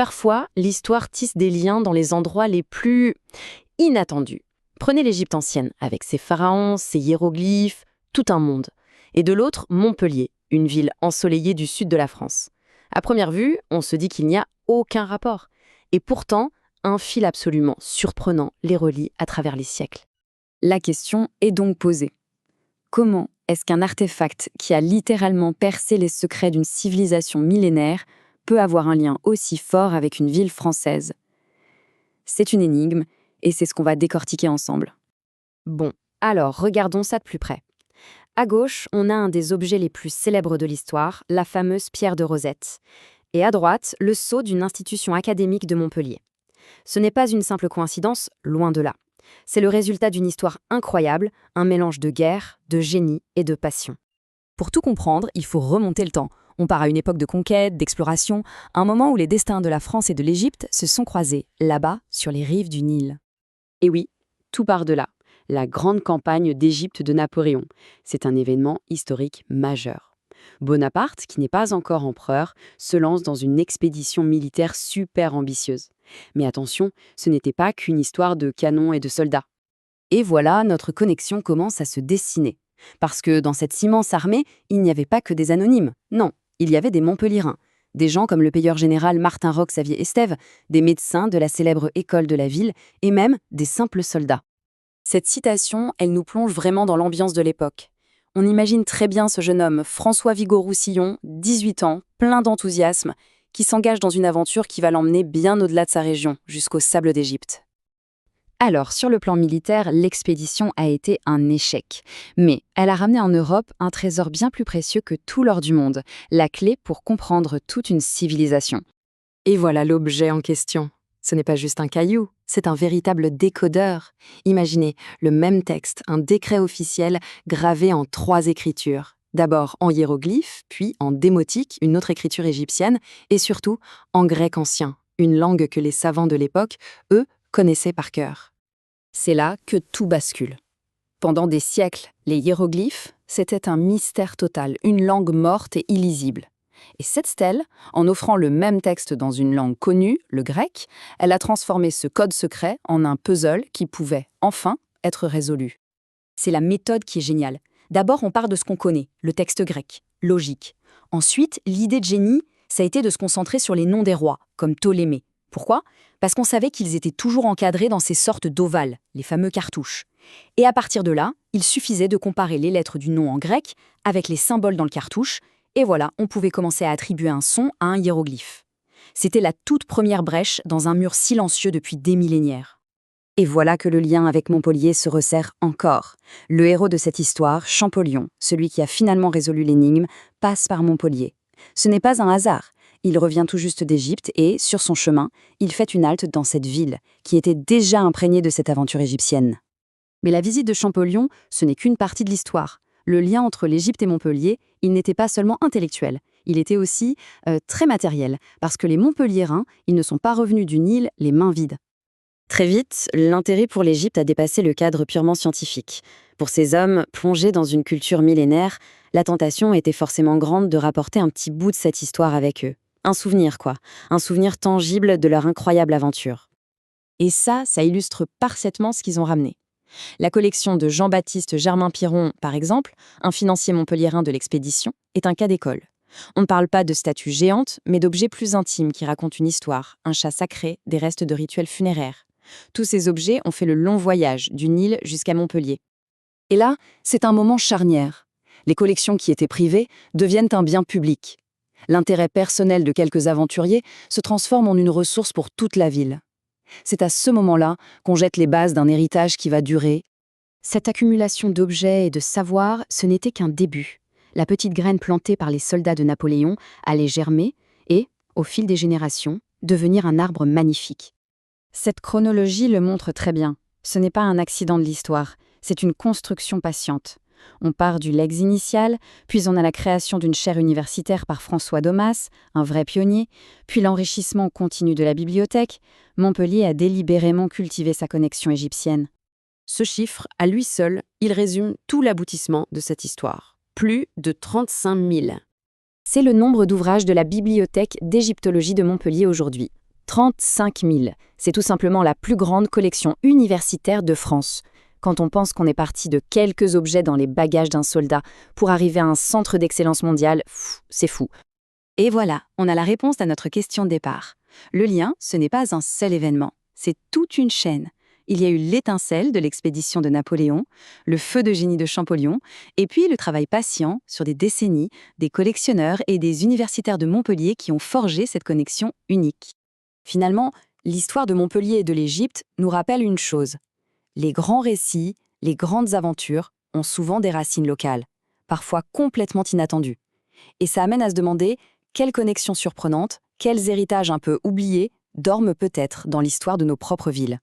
Parfois, l'histoire tisse des liens dans les endroits les plus inattendus. Prenez l'Égypte ancienne, avec ses pharaons, ses hiéroglyphes, tout un monde. Et de l'autre, Montpellier, une ville ensoleillée du sud de la France. À première vue, on se dit qu'il n'y a aucun rapport. Et pourtant, un fil absolument surprenant les relie à travers les siècles. La question est donc posée. Comment est-ce qu'un artefact qui a littéralement percé les secrets d'une civilisation millénaire peut avoir un lien aussi fort avec une ville française? C'est une énigme, et c'est ce qu'on va décortiquer ensemble. Bon, alors regardons ça de plus près. À gauche, on a un des objets les plus célèbres de l'histoire, la fameuse pierre de Rosette. Et à droite, le sceau d'une institution académique de Montpellier. Ce n'est pas une simple coïncidence, loin de là. C'est le résultat d'une histoire incroyable, un mélange de guerre, de génie et de passion. Pour tout comprendre, il faut remonter le temps. On part à une époque de conquête, d'exploration, un moment où les destins de la France et de l'Égypte se sont croisés, là-bas, sur les rives du Nil. Et oui, tout part de là. La grande campagne d'Égypte de Napoléon. C'est un événement historique majeur. Bonaparte, qui n'est pas encore empereur, se lance dans une expédition militaire super ambitieuse. Mais attention, ce n'était pas qu'une histoire de canons et de soldats. Et voilà, notre connexion commence à se dessiner. Parce que dans cette immense armée, il n'y avait pas que des anonymes. Non, il y avait des Montpelliérains. Des gens comme le payeur général Martin Roch-Xavier-Estève, des médecins de la célèbre école de la ville, et même des simples soldats. Cette citation, elle nous plonge vraiment dans l'ambiance de l'époque. On imagine très bien ce jeune homme, François Vigo-Roussillon, 18 ans, plein d'enthousiasme, qui s'engage dans une aventure qui va l'emmener bien au-delà de sa région, jusqu'aux sables d'Égypte. Alors, sur le plan militaire, l'expédition a été un échec. Mais elle a ramené en Europe un trésor bien plus précieux que tout l'or du monde, la clé pour comprendre toute une civilisation. Et voilà l'objet en question. Ce n'est pas juste un caillou, c'est un véritable décodeur. Imaginez, le même texte, un décret officiel gravé en 3 écritures. D'abord en hiéroglyphe, puis en démotique, une autre écriture égyptienne, et surtout en grec ancien, une langue que les savants de l'époque, eux, connaissaient par cœur. C'est là que tout bascule. Pendant des siècles, les hiéroglyphes, c'était un mystère total, une langue morte et illisible. Et cette stèle, en offrant le même texte dans une langue connue, le grec, elle a transformé ce code secret en un puzzle qui pouvait, enfin, être résolu. C'est la méthode qui est géniale. D'abord, on part de ce qu'on connaît, le texte grec, logique. Ensuite, l'idée de génie, ça a été de se concentrer sur les noms des rois, comme Ptolémée. Pourquoi ? Parce qu'on savait qu'ils étaient toujours encadrés dans ces sortes d'ovales, les fameux cartouches. Et à partir de là, il suffisait de comparer les lettres du nom en grec avec les symboles dans le cartouche, et voilà, on pouvait commencer à attribuer un son à un hiéroglyphe. C'était la toute première brèche dans un mur silencieux depuis des millénaires. Et voilà que le lien avec Montpellier se resserre encore. Le héros de cette histoire, Champollion, celui qui a finalement résolu l'énigme, passe par Montpellier. Ce n'est pas un hasard. Il revient tout juste d'Égypte et, sur son chemin, il fait une halte dans cette ville, qui était déjà imprégnée de cette aventure égyptienne. Mais la visite de Champollion, ce n'est qu'une partie de l'histoire. Le lien entre l'Égypte et Montpellier, il n'était pas seulement intellectuel, il était aussi très matériel, parce que les Montpelliérains, ils ne sont pas revenus du Nil les mains vides. Très vite, l'intérêt pour l'Égypte a dépassé le cadre purement scientifique. Pour ces hommes, plongés dans une culture millénaire, la tentation était forcément grande de rapporter un petit bout de cette histoire avec eux. Un souvenir, quoi. Un souvenir tangible de leur incroyable aventure. Et ça illustre parfaitement ce qu'ils ont ramené. La collection de Jean-Baptiste Germain-Piron, par exemple, un financier montpelliérain de l'expédition, est un cas d'école. On ne parle pas de statues géantes, mais d'objets plus intimes qui racontent une histoire, un chat sacré, des restes de rituels funéraires. Tous ces objets ont fait le long voyage du Nil jusqu'à Montpellier. Et là, c'est un moment charnière. Les collections qui étaient privées deviennent un bien public. L'intérêt personnel de quelques aventuriers se transforme en une ressource pour toute la ville. C'est à ce moment-là qu'on jette les bases d'un héritage qui va durer. Cette accumulation d'objets et de savoir, ce n'était qu'un début. La petite graine plantée par les soldats de Napoléon allait germer et, au fil des générations, devenir un arbre magnifique. Cette chronologie le montre très bien. Ce n'est pas un accident de l'histoire, c'est une construction patiente. On part du legs initial, puis on a la création d'une chaire universitaire par François Daumas, un vrai pionnier, puis l'enrichissement continu de la bibliothèque. Montpellier a délibérément cultivé sa connexion égyptienne. Ce chiffre, à lui seul, il résume tout l'aboutissement de cette histoire. Plus de 35 000. C'est le nombre d'ouvrages de la bibliothèque d'égyptologie de Montpellier aujourd'hui. 35 000. C'est tout simplement la plus grande collection universitaire de France. Quand on pense qu'on est parti de quelques objets dans les bagages d'un soldat pour arriver à un centre d'excellence mondiale, c'est fou. Et voilà, on a la réponse à notre question de départ. Le lien, ce n'est pas un seul événement, c'est toute une chaîne. Il y a eu l'étincelle de l'expédition de Napoléon, le feu de génie de Champollion, et puis le travail patient sur des décennies, des collectionneurs et des universitaires de Montpellier qui ont forgé cette connexion unique. Finalement, l'histoire de Montpellier et de l'Égypte nous rappelle une chose. Les grands récits, les grandes aventures ont souvent des racines locales, parfois complètement inattendues. Et ça amène à se demander quelles connexions surprenantes, quels héritages un peu oubliés dorment peut-être dans l'histoire de nos propres villes.